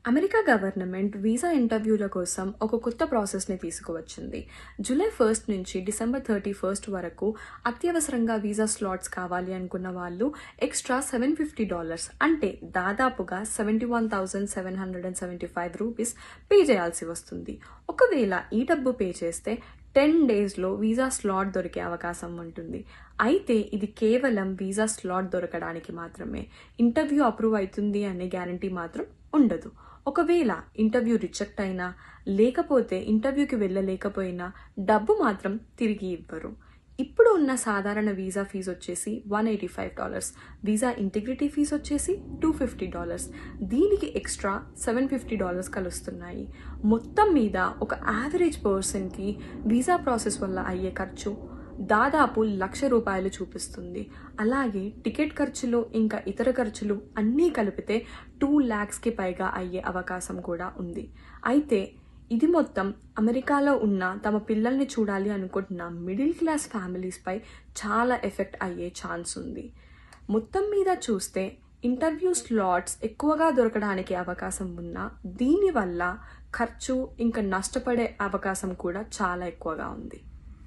America government visa ఇంటర్వ్యూల కోసం ఒక కొత్త ప్రాసెస్ని తీసుకువచ్చింది. జూలై 1 నుంచి డిసెంబర్ 31 వరకు అత్యవసరంగా వీసా స్లాట్స్ కావాలి అనుకున్న వాళ్ళు ఎక్స్ట్రా $750 అంటే దాదాపుగా $71,775 పే చేయాల్సి వస్తుంది. ఒకవేళ ఈ డబ్బు పే చేస్తే 10 డేస్లో వీసా స్లాట్ దొరికే అవకాశం ఉంటుంది. అయితే ఇది కేవలం వీసా స్లాట్ దొరకడానికి మాత్రమే. ఇంటర్వ్యూ అప్రూవ్ అవుతుంది అనే గ్యారంటీ మాత్రం ఉండదు. ఒకవేళ ఇంటర్వ్యూ రిజెక్ట్ అయినా లేకపోతే ఇంటర్వ్యూకి వెళ్ళలేకపోయినా డబ్బు మాత్రం తిరిగి ఇవ్వరు. ఇప్పుడు ఉన్న సాధారణ వీసా ఫీజు వచ్చేసి $185, వీసా ఇంటిగ్రిటీ ఫీజు వచ్చేసి $250, దీనికి ఎక్స్ట్రా $750 కలుస్తున్నాయి. మొత్తం మీద ఒక యావరేజ్ పర్సన్కి వీసా ప్రాసెస్ వల్ల అయ్యే ఖర్చు దాదాపు ₹1,00,000 చూపిస్తుంది. అలాగే టికెట్ ఖర్చులు ఇంకా ఇతర ఖర్చులు అన్నీ కలిపితే 2 lakhsకి పైగా అయ్యే అవకాశం కూడా ఉంది. అయితే ఇది మొత్తం అమెరికాలో ఉన్న తమ పిల్లల్ని చూడాలి అనుకుంటున్న మిడిల్ క్లాస్ ఫ్యామిలీస్పై చాలా ఎఫెక్ట్ అయ్యే ఛాన్స్ ఉంది. మొత్తం మీద చూస్తే ఇంటర్వ్యూ స్లాట్స్ ఎక్కువగా దొరకడానికి అవకాశం ఉన్నా దీనివల్ల ఖర్చు ఇంకా నష్టపడే అవకాశం కూడా చాలా ఎక్కువగా ఉంది.